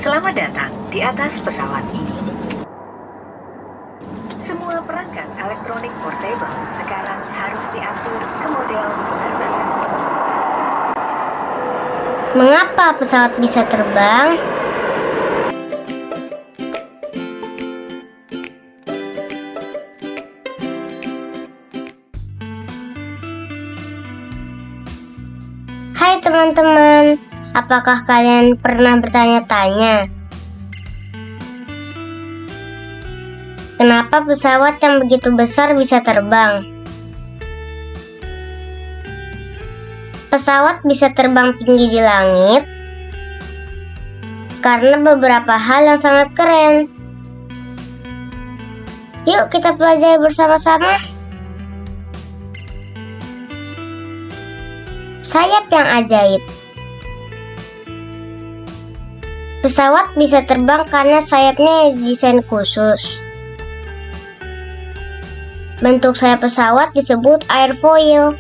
Selamat datang di atas pesawat ini. Semua perangkat elektronik portable sekarang harus diatur ke model penerbangan. Mengapa pesawat bisa terbang? Hai teman-teman, apakah kalian pernah bertanya-tanya kenapa pesawat yang begitu besar bisa terbang? Pesawat bisa terbang tinggi di langit karena beberapa hal yang sangat keren. Yuk kita pelajari bersama-sama. Sayap yang ajaib. Pesawat bisa terbang karena sayapnya didesain khusus. Bentuk sayap pesawat disebut airfoil.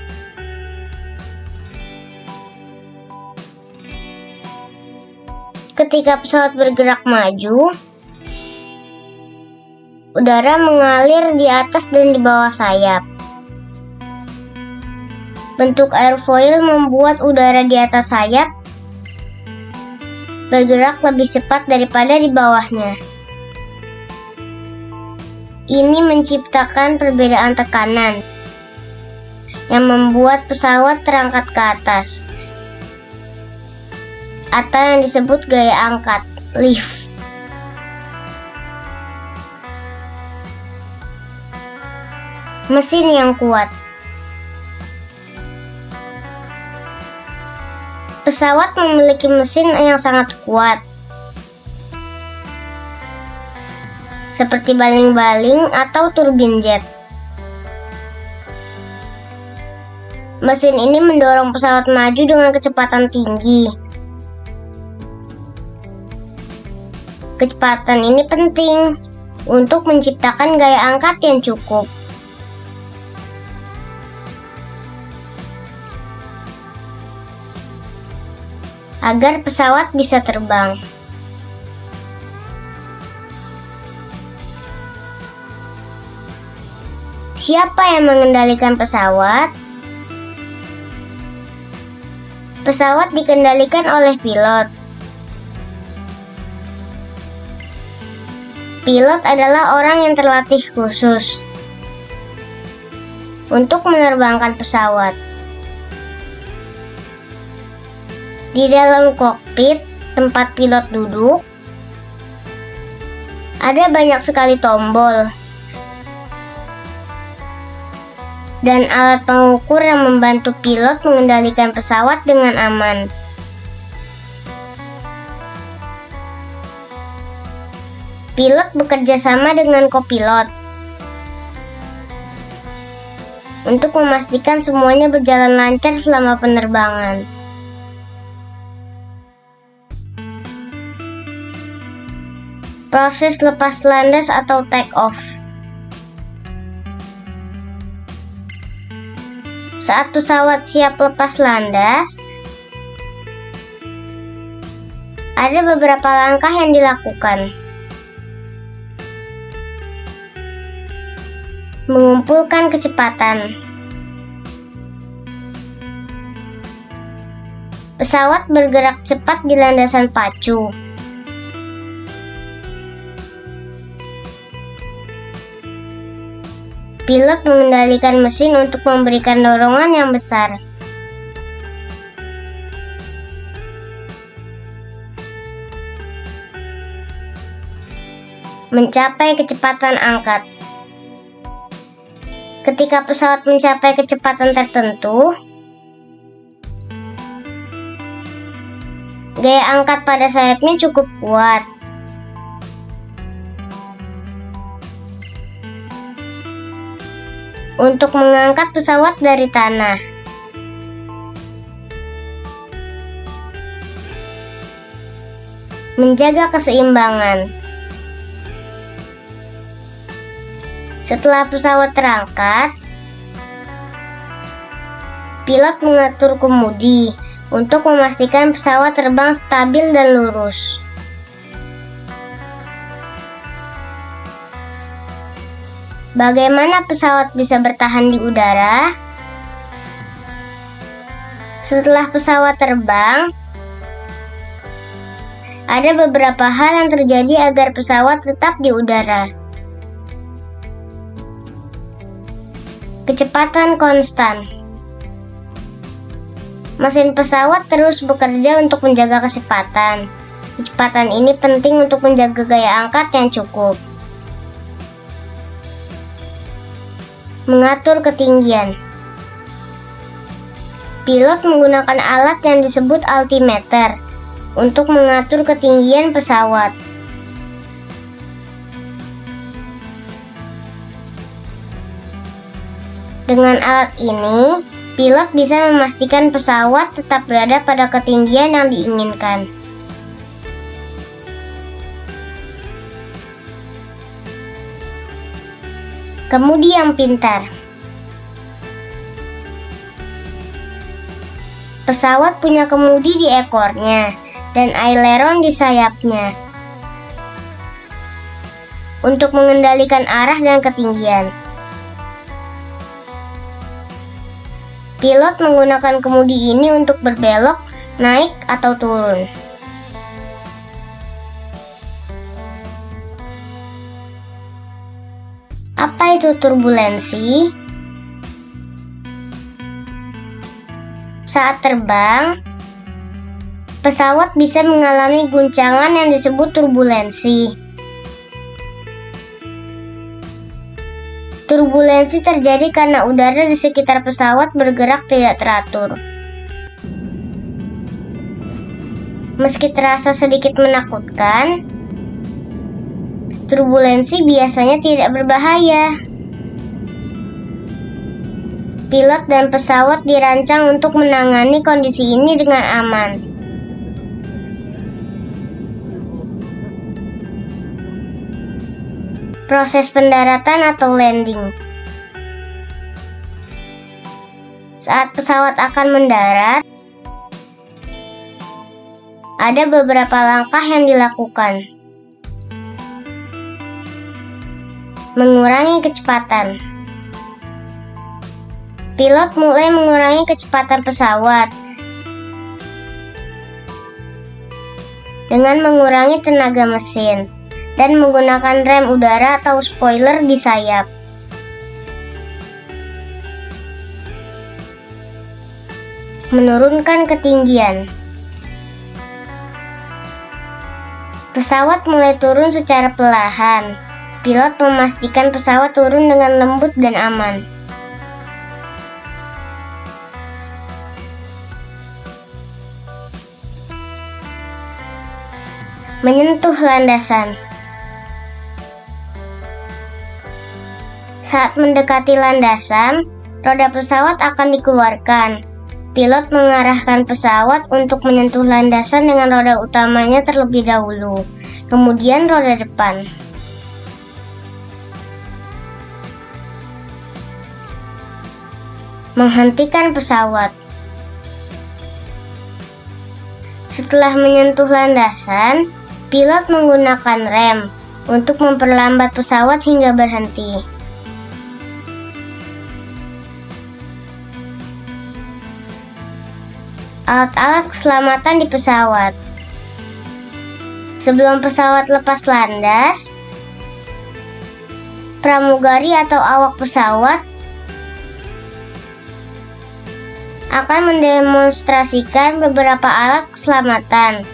Ketika pesawat bergerak maju, udara mengalir di atas dan di bawah sayap. Bentuk airfoil membuat udara di atas sayap bergerak lebih cepat daripada di bawahnya. Ini menciptakan perbedaan tekanan yang membuat pesawat terangkat ke atas, atau yang disebut gaya angkat, lift. Mesin yang kuat. Pesawat memiliki mesin yang sangat kuat, seperti baling-baling atau turbin jet. Mesin ini mendorong pesawat maju dengan kecepatan tinggi. Kecepatan ini penting untuk menciptakan gaya angkat yang cukup. Agar pesawat bisa terbang. Siapa yang mengendalikan pesawat? Pesawat dikendalikan oleh pilot. Pilot adalah orang yang terlatih khusus untuk menerbangkan pesawat. Di dalam kokpit, tempat pilot duduk, ada banyak sekali tombol dan alat pengukur yang membantu pilot mengendalikan pesawat dengan aman. Pilot bekerja sama dengan kopilot untuk memastikan semuanya berjalan lancar selama penerbangan. Proses lepas landas atau take off. Saat pesawat siap lepas landas, ada beberapa langkah yang dilakukan. Mengumpulkan kecepatan. Pesawat bergerak cepat di landasan pacu. Pilot mengendalikan mesin untuk memberikan dorongan yang besar. Mencapai kecepatan angkat. Ketika pesawat mencapai kecepatan tertentu, gaya angkat pada sayapnya cukup kuat. Untuk mengangkat pesawat dari tanah. Menjaga keseimbangan. Setelah pesawat terangkat, pilot mengatur kemudi untuk memastikan pesawat terbang stabil dan lurus. Bagaimana pesawat bisa bertahan di udara? Setelah pesawat terbang, ada beberapa hal yang terjadi agar pesawat tetap di udara. Kecepatan konstan. Mesin pesawat terus bekerja untuk menjaga kecepatan. Kecepatan ini penting untuk menjaga gaya angkat yang cukup. Mengatur ketinggian. Pilot menggunakan alat yang disebut altimeter untuk mengatur ketinggian pesawat. Dengan alat ini, pilot bisa memastikan pesawat tetap berada pada ketinggian yang diinginkan. Kemudi yang pintar. Pesawat punya kemudi di ekornya dan aileron di sayapnya untuk mengendalikan arah dan ketinggian. Pilot menggunakan kemudi ini untuk berbelok, naik, atau turun. Apa itu turbulensi? Saat terbang, pesawat bisa mengalami guncangan yang disebut turbulensi. Turbulensi terjadi karena udara di sekitar pesawat bergerak tidak teratur. Meski terasa sedikit menakutkan, turbulensi biasanya tidak berbahaya. Pilot dan pesawat dirancang untuk menangani kondisi ini dengan aman. Proses pendaratan atau landing. Saat pesawat akan mendarat, ada beberapa langkah yang dilakukan. Mengurangi kecepatan. Pilot mulai mengurangi kecepatan pesawat dengan mengurangi tenaga mesin dan menggunakan rem udara atau spoiler di sayap. Menurunkan ketinggian. Pesawat mulai turun secara perlahan. Pilot memastikan pesawat turun dengan lembut dan aman. Menyentuh landasan. Saat mendekati landasan, roda pesawat akan dikeluarkan. Pilot mengarahkan pesawat untuk menyentuh landasan dengan roda utamanya terlebih dahulu, kemudian roda depan. Menghentikan pesawat. Setelah menyentuh landasan, pilot menggunakan rem untuk memperlambat pesawat hingga berhenti. Alat-alat keselamatan di pesawat. Sebelum pesawat lepas landas, pramugari atau awak pesawat akan mendemonstrasikan beberapa alat keselamatan.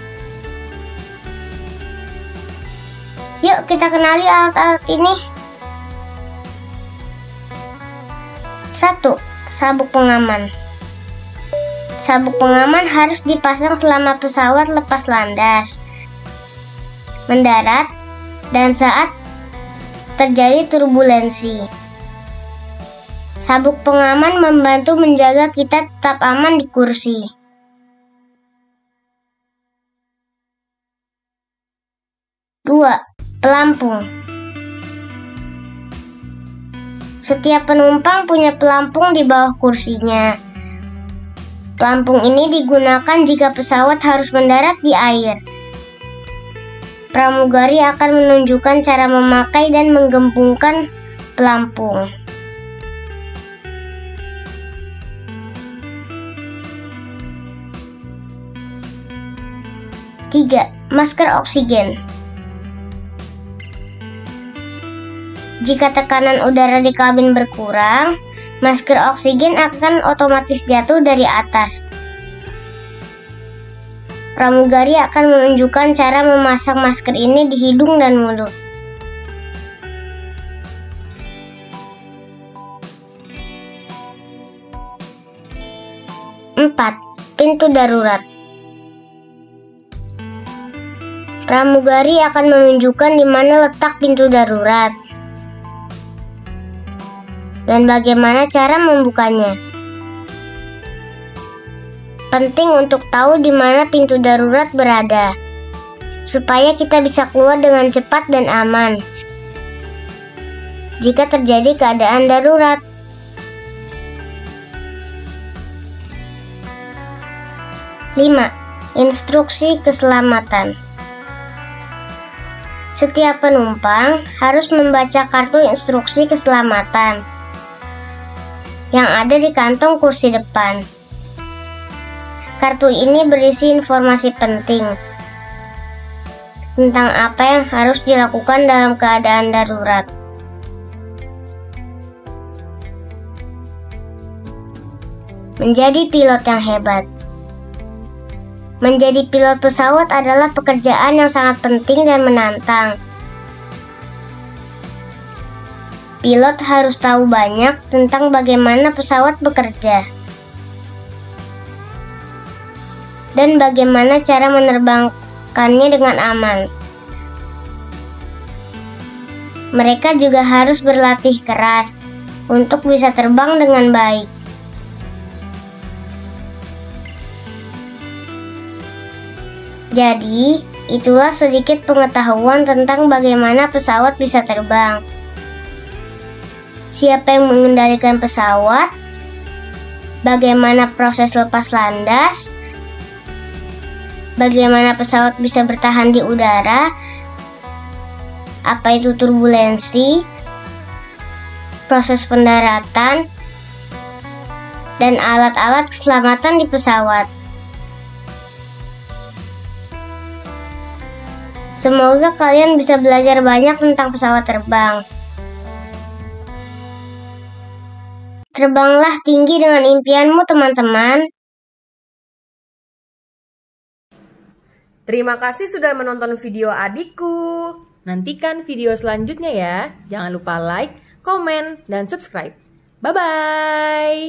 Yuk kita kenali alat-alat ini. 1. Sabuk pengaman. Sabuk pengaman harus dipasang selama pesawat lepas landas, mendarat, dan saat terjadi turbulensi. Sabuk pengaman membantu menjaga kita tetap aman di kursi. 2. Pelampung. Setiap penumpang punya pelampung di bawah kursinya. Pelampung ini digunakan jika pesawat harus mendarat di air. Pramugari akan menunjukkan cara memakai dan menggembungkan pelampung. 3. Masker oksigen. Jika tekanan udara di kabin berkurang, masker oksigen akan otomatis jatuh dari atas. Pramugari akan menunjukkan cara memasang masker ini di hidung dan mulut. 4. Pintu darurat. Pramugari akan menunjukkan di mana letak pintu darurat dan bagaimana cara membukanya. Penting untuk tahu di mana pintu darurat berada, supaya kita bisa keluar dengan cepat dan aman jika terjadi keadaan darurat. 5. Instruksi keselamatan. Setiap penumpang harus membaca kartu instruksi keselamatan yang ada di kantong kursi depan. Kartu ini berisi informasi penting tentang apa yang harus dilakukan dalam keadaan darurat. Menjadi pilot yang hebat. Menjadi pilot pesawat adalah pekerjaan yang sangat penting dan menantang. Pilot harus tahu banyak tentang bagaimana pesawat bekerja dan bagaimana cara menerbangkannya dengan aman. Mereka juga harus berlatih keras untuk bisa terbang dengan baik. Jadi, itulah sedikit pengetahuan tentang bagaimana pesawat bisa terbang. Siapa yang mengendalikan pesawat? Bagaimana proses lepas landas? Bagaimana pesawat bisa bertahan di udara? Apa itu turbulensi? Proses pendaratan? Dan alat-alat keselamatan di pesawat. Semoga kalian bisa belajar banyak tentang pesawat terbang. Terbanglah tinggi dengan impianmu, teman-teman. Terima kasih sudah menonton video adikku. Nantikan video selanjutnya ya. Jangan lupa like, komen, dan subscribe. Bye-bye.